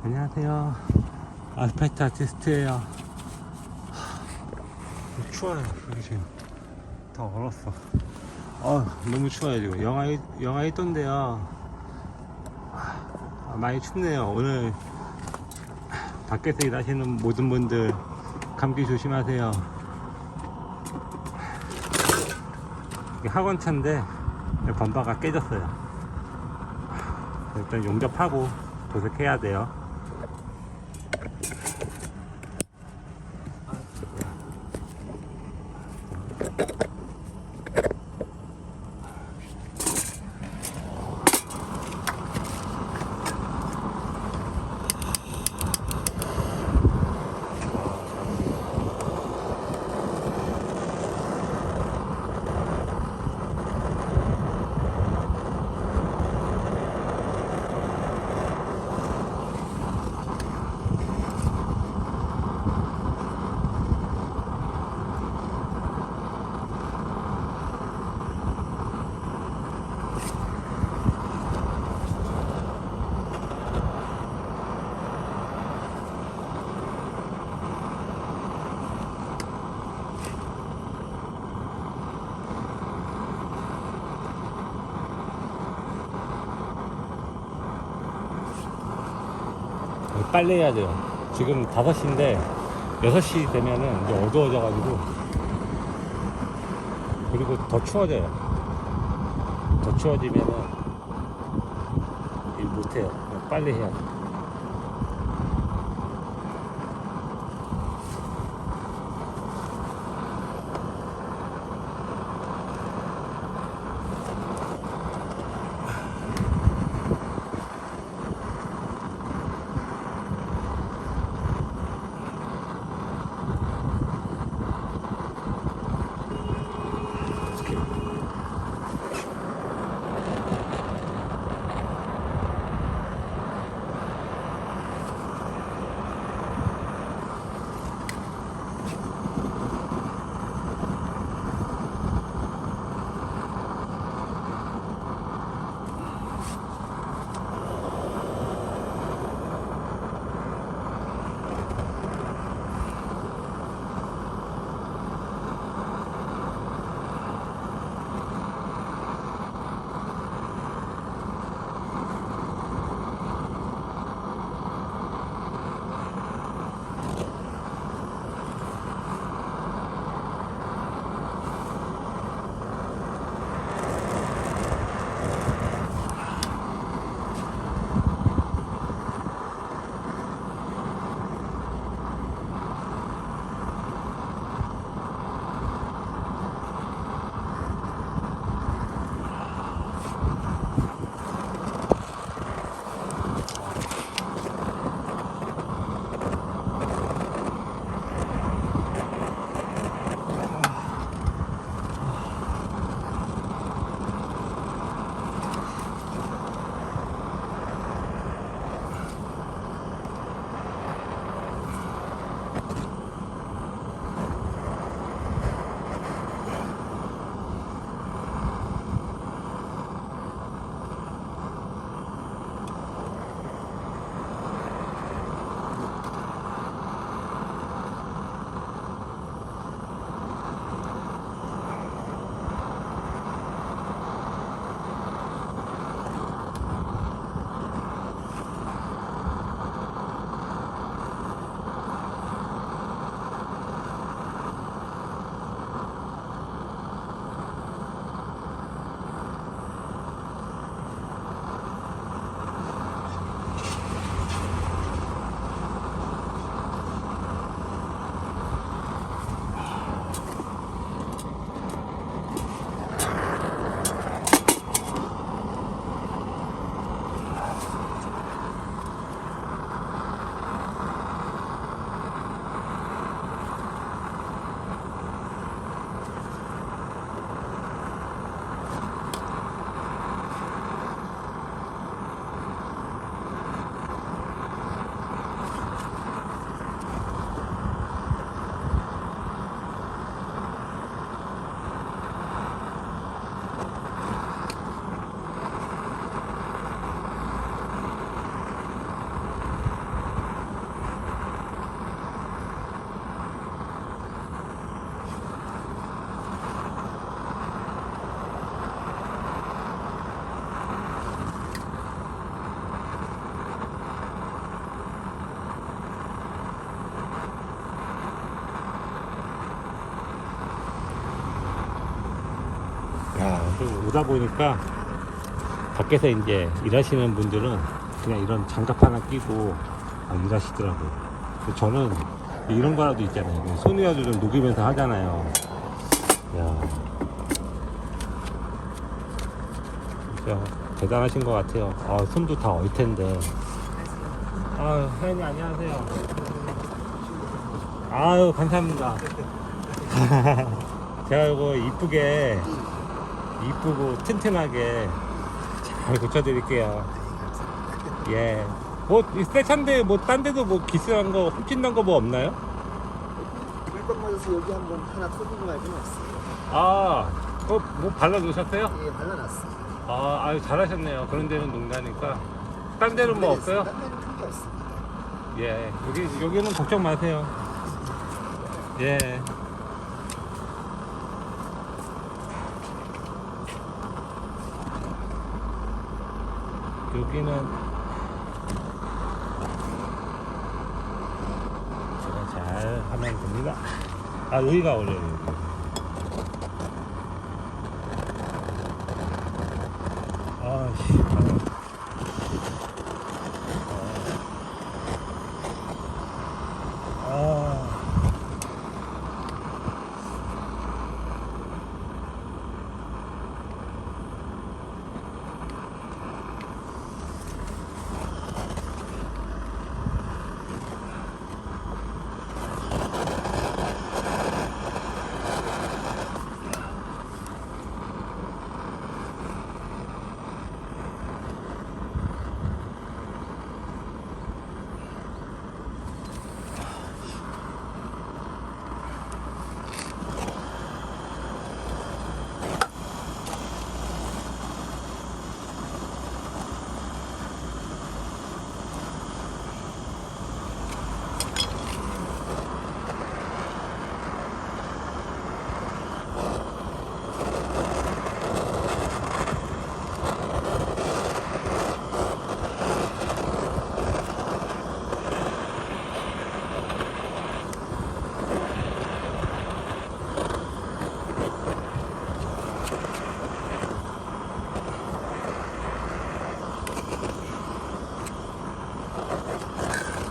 안녕하세요. 아스팔트 아티스트예요. 추워요. 여기 지금 다 얼었어. 너무 추워요. 지금 영하 1도인데요. 많이 춥네요. 오늘 밖에서 일하시는 모든 분들 감기 조심하세요. 이게 학원차인데 범퍼가 깨졌어요. 일단 용접하고 도색해야 돼요. 빨래 해야 돼요. 지금 5시인데 6시 되면은 이제 어두워져 가지고, 그리고 더 추워져요. 더 추워지면은 일 못해요. 빨래 해야 돼요. 오다 보니까 밖에서 이제 일하시는 분들은 그냥 이런 장갑 하나 끼고 일하시더라고요. 근데 저는 이런 거라도 있잖아요. 손이라도 좀 녹이면서 하잖아요. 야, 진짜 대단하신 것 같아요. 손도 다 얼 텐데. 회원님 안녕하세요. 감사합니다. 제가 이거 이쁘고 튼튼하게 잘 고쳐드릴게요. 예. 새 차인데 딴 데도 기스한 거, 훔친단 거 없나요? 물방 맞아서 여기 한번 하나 터진 거 말고는 없어요. 발라놓으셨어요? 예, 발라놨어요. 아유, 잘하셨네요. 그런 데는 농가니까. 딴 데는 없어요? 딴 데는 큰게 없습니다. 예. 여기는 걱정 마세요. 예. 여기는 제가 잘 하면 됩니다. 여기가 어려워요.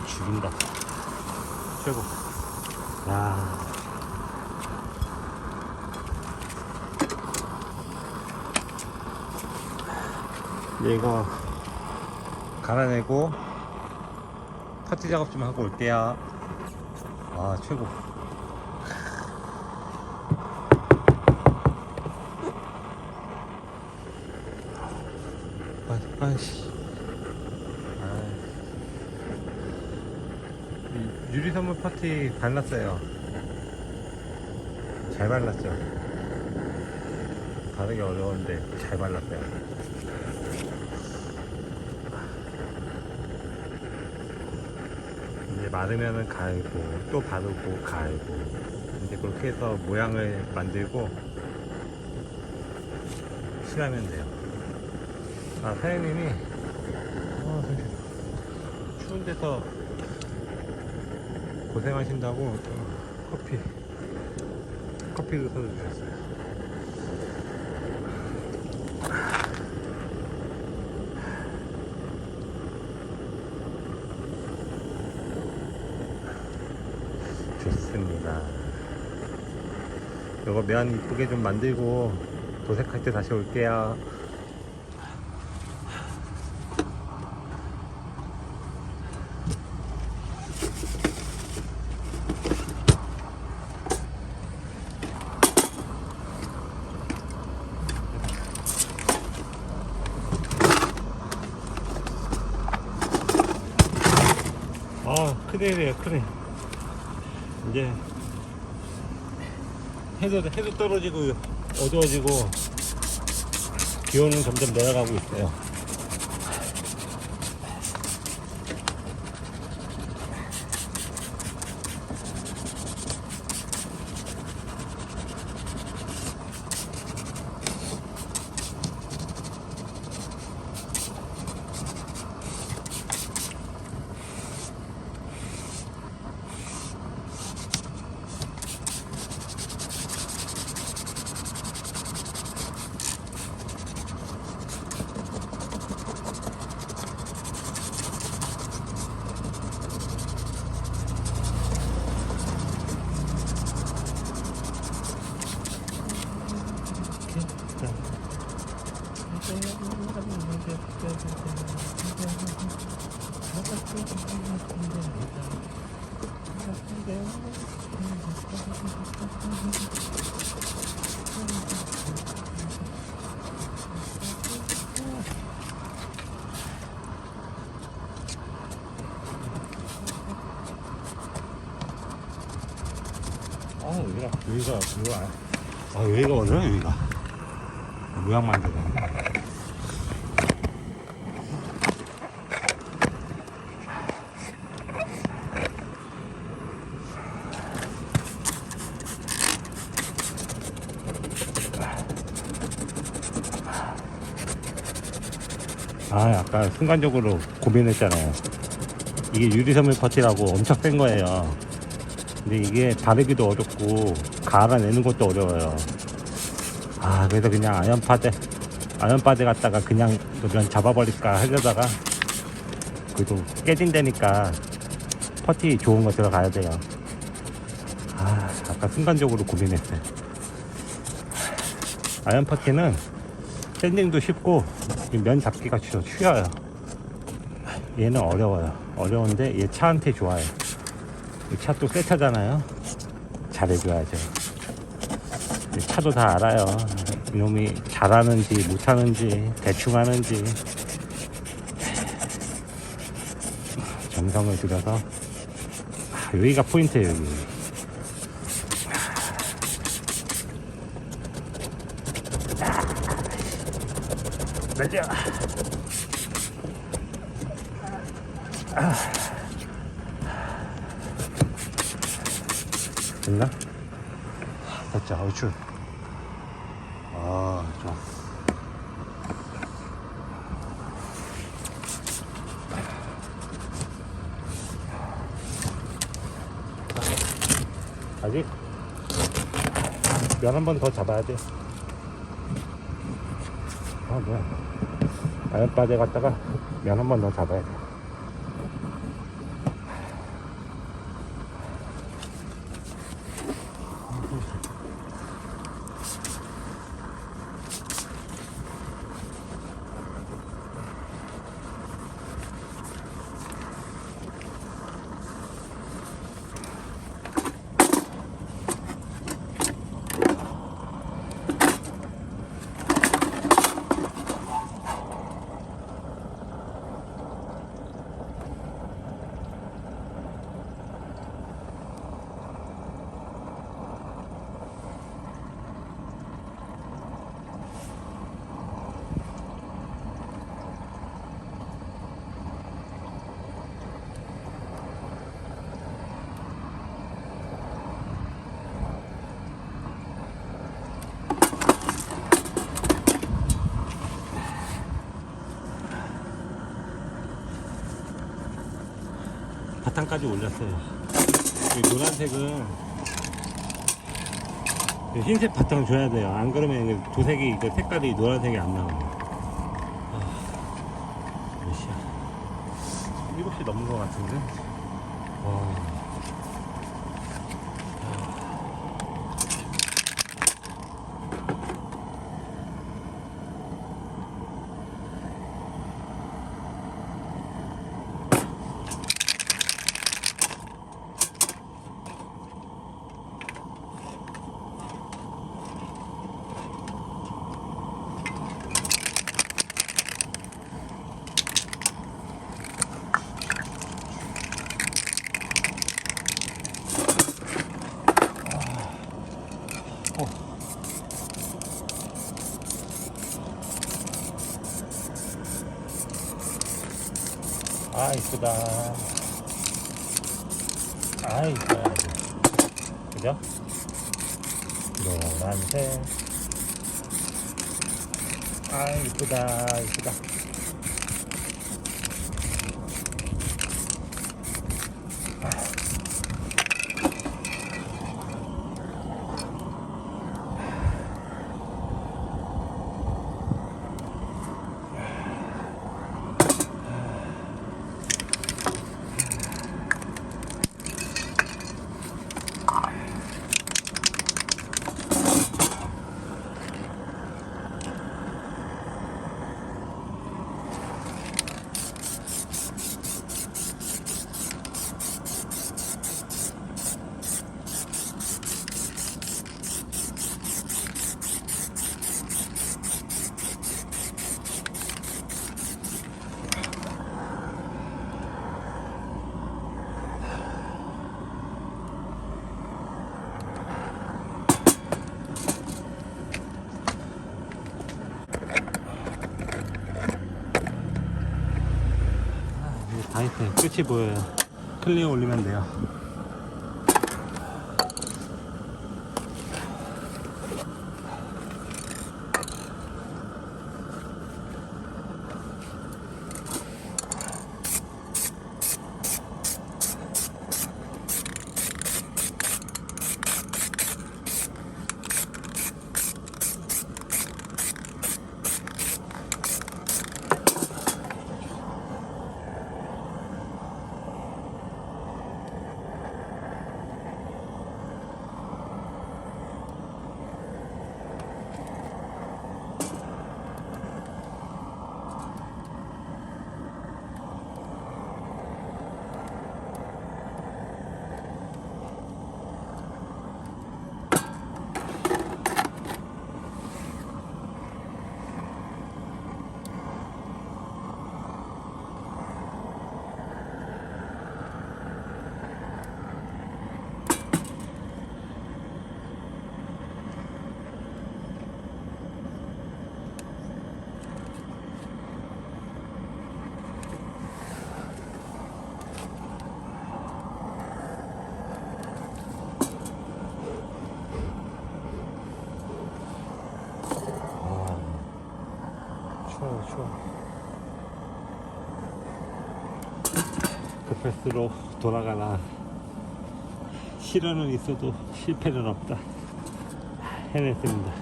죽인다. 최고. 야. 이제 이거 갈아내고 터치 작업 좀 하고 올게요. 최고. 아이씨. 유리 선물 파티 발랐어요. 잘 발랐죠. 바르기 어려운데 잘 발랐어요. 이제 마르면은 갈고 또 바르고 갈고 이제 그렇게 해서 모양을 만들고 칠하면 돼요. 사장님이 추운 데서 고생하신다고 커피도 사다 주셨어요. 좋습니다. 이거 면 이쁘게 좀 만들고 도색할 때 다시 올게요. 큰일이에요, 큰일. 이제 해도 떨어지고 어두워지고 기온은 점점 내려가고 있어요. 여기가 어려워, 여기가. 모양 만들어. 아까 순간적으로 고민했잖아요. 이게 유리섬유 퍼티라고 엄청 센 거예요. 근데 이게 다루기도 어렵고 갈아내는 것도 어려워요. 그래서 그냥 아연바데 갖다가 그냥 면 잡아버릴까 하려다가 그래도 깨진다니까 퍼티 좋은 거 들어가야 돼요. 아까 순간적으로 고민했어요. 아연 퍼티는 샌딩도 쉽고 면 잡기가 쉬워요. 얘는 어려워요. 어려운데 얘 차한테 좋아요. 이 차 또 새 차잖아요. 잘해줘야죠. 차도 다 알아요. 이놈이 잘하는지 못하는지 대충 하는지 정성을 들여서 여기가 포인트예요. 여기. 맞아. 됐나? 됐죠. 얼추. 좋아. 아직 면 한 번 더 잡아야 돼. 뭐야. 아연바데 갔다가 면 한 번 더 잡아야 돼. 바탕까지 올렸어요. 이 노란색은 흰색 바탕 줘야 돼요. 안 그러면 도색이 색깔이 노란색이 안 나와요. 몇 시야? 7시 넘은 것 같은데. 와. 이쁘다. 이뻐야지. 그죠? 노란색. 이쁘다. 이쁘다. 다 했어요. 끝이 보여요. 클리어 올리면 돼요. 추워. 급패스로 돌아가나. 실현은 있어도 실패는 없다. 해냈습니다.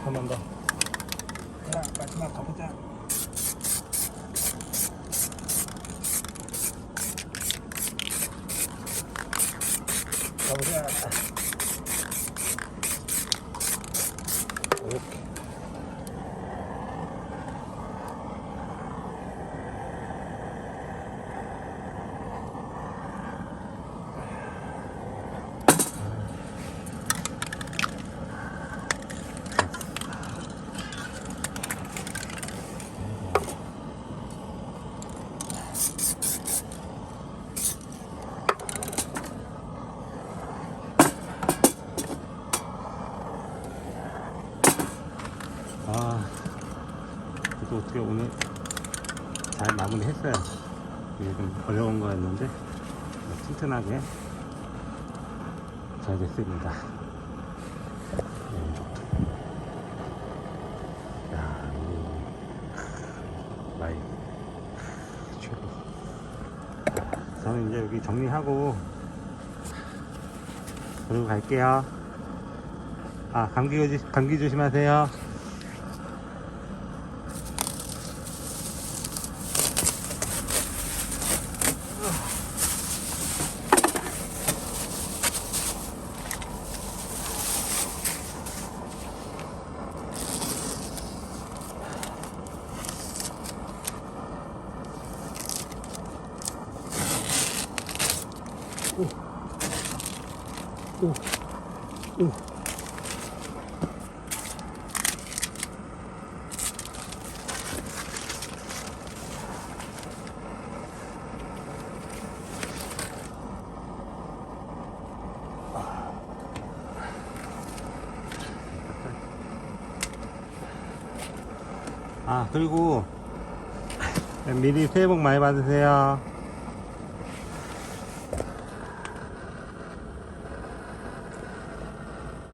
한 번 더. 자, 마지막 가보자. 가보자. 이렇게. 그래도 어떻게 오늘 잘 마무리 했어요. 이게 좀 어려운 거였는데 튼튼하게 잘 됐습니다. 야, 마이 최고. 저는 이제 여기 정리하고 그러고 갈게요. 감기 조심하세요. 오. 그리고 미리 새해 복 많이 받으세요.